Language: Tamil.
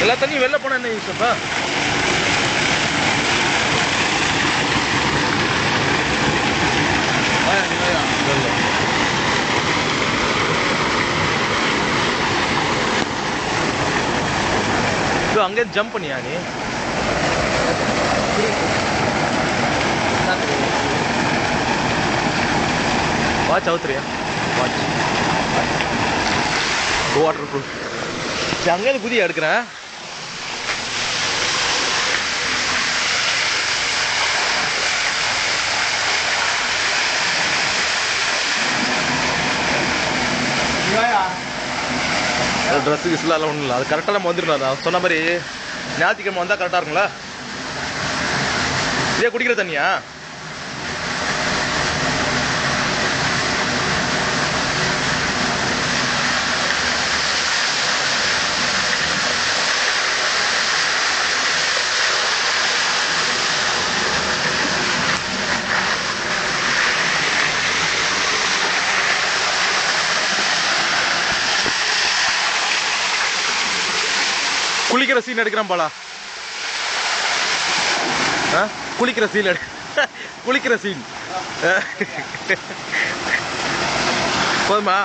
எல்லா தண்ணியும் வெளில போனா என்ன யூஸ் அப்பா? அங்கே ஜம்ப் பண்ணியா நீ? வாட்ச் அவுத்துறியா? Watch waterproof. அங்கேருந்து புதிய எடுக்கிறேன். ட்ரெஸ்ஸு கிஸ்லாம் ஒன்றும் இல்லை, அது கரெக்டாக நம்ம வந்துடணும். நான் சொன்ன மாதிரி ஞாயிற்றுக்கிழமை வந்தால் கரெக்டாக இருக்குங்களா? இதே குடிக்கிற தண்ணியா? குளிக்கிற சீன் எடுக்கிறேன் பாலா. குளிக்கிற சீன் குளிக்கிற சீன் போதுமா?